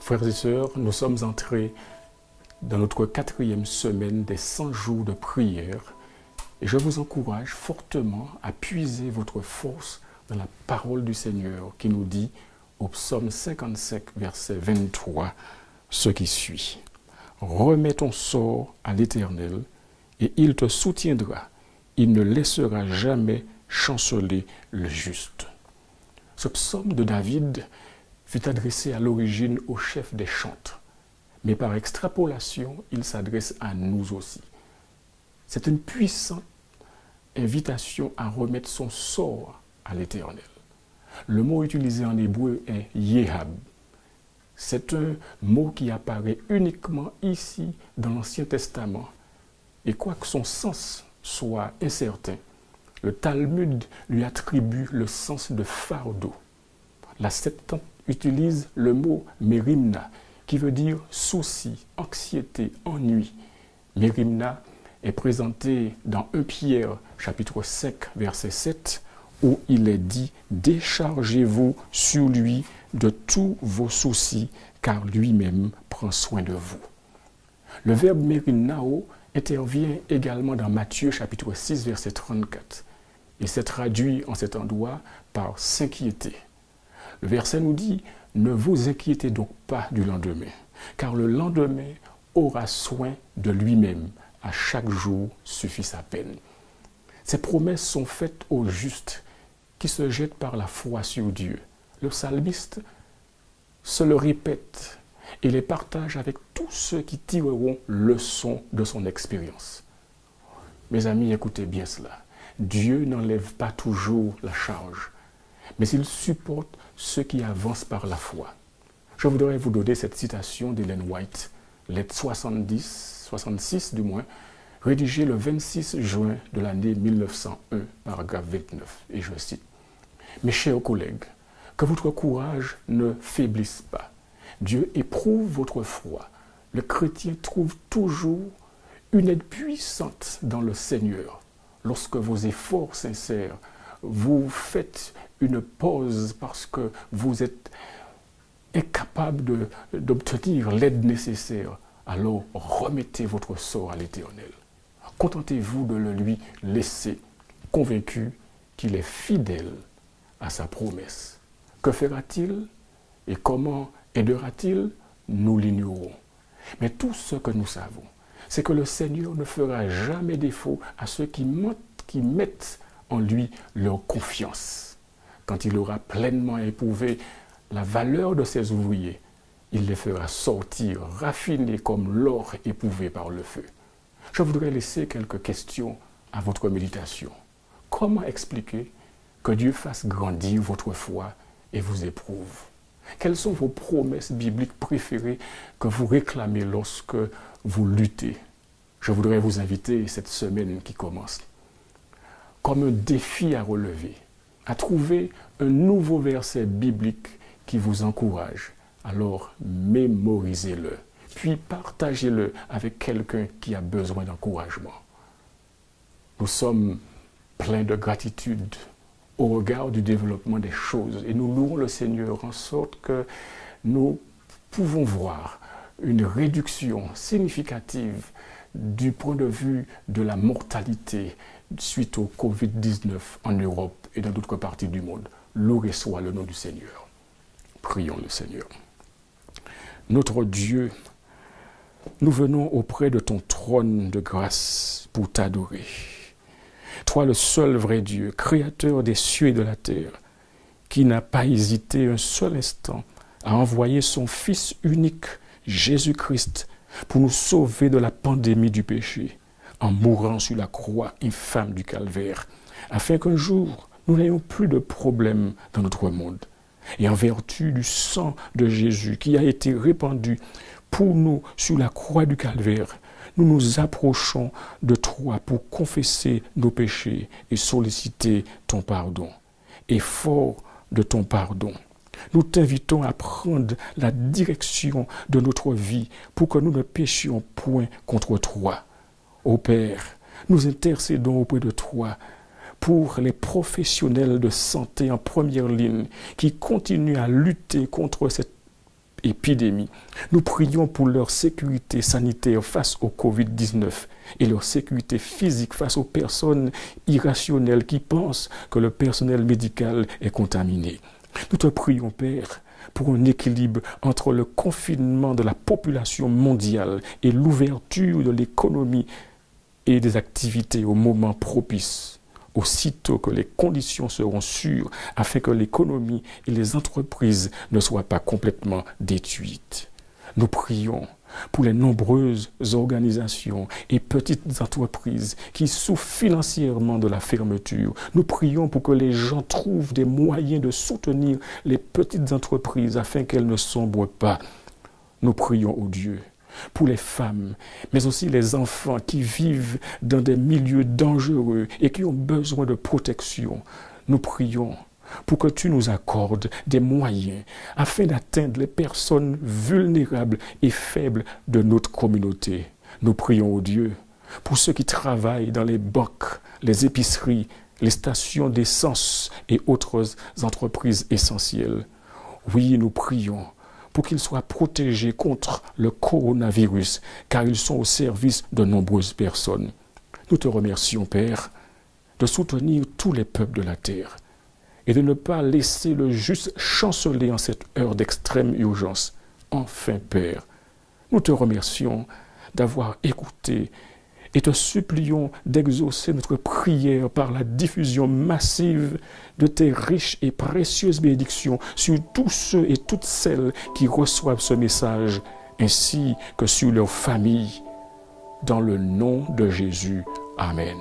Frères et sœurs, nous sommes entrés dans notre 4e semaine des 100 jours de prière et je vous encourage fortement à puiser votre force dans la parole du Seigneur qui nous dit au psaume 55, verset 23, ce qui suit. Remets ton sort à l'Éternel et il te soutiendra. Il ne laissera jamais chanceler le juste. Ce psaume de David fut adressé à l'origine au chef des chantres, mais par extrapolation, il s'adresse à nous aussi. C'est une puissante invitation à remettre son sort à l'Éternel. Le mot utilisé en hébreu est Yehab. C'est un mot qui apparaît uniquement ici dans l'Ancien Testament. Et quoique son sens soit incertain, le Talmud lui attribue le sens de fardeau. La Septante utilise le mot mérimna, qui veut dire souci, anxiété, ennui. Mérimna est présenté dans 1 Pierre, chapitre 5, verset 7, où il est dit « Déchargez-vous sur lui de tous vos soucis, car lui-même prend soin de vous. » Le verbe mérimnao intervient également dans Matthieu, chapitre 6, verset 34, et c'est traduit en cet endroit par « s'inquiéter ». Le verset nous dit « Ne vous inquiétez donc pas du lendemain, car le lendemain aura soin de lui-même. À chaque jour suffit sa peine. » Ces promesses sont faites aux justes qui se jettent par la foi sur Dieu. Le psalmiste se le répète et les partage avec tous ceux qui tireront leçon de son expérience. Mes amis, écoutez bien cela. Dieu n'enlève pas toujours la charge, mais il supporte ceux qui avancent par la foi. Je voudrais vous donner cette citation d'Ellen White, lettre 66 du moins, rédigée le 26 juin de l'année 1901, paragraphe 29, et je cite. « Mes chers collègues, que votre courage ne faiblisse pas. Dieu éprouve votre foi. Le chrétien trouve toujours une aide puissante dans le Seigneur. Lorsque vos efforts sincères, vous faites une pause parce que vous êtes incapable d'obtenir l'aide nécessaire, alors remettez votre sort à l'Éternel. Contentez-vous de le lui laisser, convaincu qu'il est fidèle à sa promesse. Que fera-t-il et comment aidera-t-il? Nous l'ignorons. Mais tout ce que nous savons, c'est que le Seigneur ne fera jamais défaut à ceux qui mettent en lui leur confiance. Quand il aura pleinement éprouvé la valeur de ses ouvriers, il les fera sortir, raffinés comme l'or éprouvé par le feu. Je voudrais laisser quelques questions à votre méditation. Comment expliquer que Dieu fasse grandir votre foi et vous éprouve? Quelles sont vos promesses bibliques préférées que vous réclamez lorsque vous luttez? Je voudrais vous inviter cette semaine qui commence, comme un défi à relever, à trouver un nouveau verset biblique qui vous encourage. Alors mémorisez-le, puis partagez-le avec quelqu'un qui a besoin d'encouragement. Nous sommes pleins de gratitude au regard du développement des choses et nous louons le Seigneur en sorte que nous pouvons voir une réduction significative du point de vue de la mortalité suite au Covid-19 en Europe et dans d'autres parties du monde. Loué soit le nom du Seigneur. Prions le Seigneur. Notre Dieu, nous venons auprès de ton trône de grâce pour t'adorer. Toi, le seul vrai Dieu, créateur des cieux et de la terre, qui n'a pas hésité un seul instant à envoyer son Fils unique, Jésus-Christ, pour nous sauver de la pandémie du péché, en mourant sur la croix infâme du calvaire, afin qu'un jour, nous n'ayons plus de problèmes dans notre monde. Et en vertu du sang de Jésus qui a été répandu pour nous sur la croix du calvaire, nous nous approchons de toi pour confesser nos péchés et solliciter ton pardon. Et fort de ton pardon, nous t'invitons à prendre la direction de notre vie pour que nous ne péchions point contre toi. Ô Père, nous intercédons auprès de toi pour les professionnels de santé en première ligne qui continuent à lutter contre cette épidémie. Nous prions pour leur sécurité sanitaire face au Covid-19 et leur sécurité physique face aux personnes irrationnelles qui pensent que le personnel médical est contaminé. Nous te prions, Père, pour un équilibre entre le confinement de la population mondiale et l'ouverture de l'économie et des activités au moment propice, aussitôt que les conditions seront sûres afin que l'économie et les entreprises ne soient pas complètement détruites. Nous prions pour les nombreuses organisations et petites entreprises qui souffrent financièrement de la fermeture. Nous prions pour que les gens trouvent des moyens de soutenir les petites entreprises afin qu'elles ne sombrent pas. Nous prions, ô Dieu, pour les femmes, mais aussi les enfants qui vivent dans des milieux dangereux et qui ont besoin de protection. Nous prions pour que tu nous accordes des moyens afin d'atteindre les personnes vulnérables et faibles de notre communauté. Nous prions, ô Dieu, pour ceux qui travaillent dans les banques, les épiceries, les stations d'essence et autres entreprises essentielles. Oui, nous prions pour qu'ils soient protégés contre le coronavirus, car ils sont au service de nombreuses personnes. Nous te remercions, Père, de soutenir tous les peuples de la terre et de ne pas laisser le juste chanceler en cette heure d'extrême urgence. Enfin, Père, nous te remercions d'avoir écouté et te supplions d'exaucer notre prière par la diffusion massive de tes riches et précieuses bénédictions sur tous ceux et toutes celles qui reçoivent ce message, ainsi que sur leurs familles. Dans le nom de Jésus. Amen.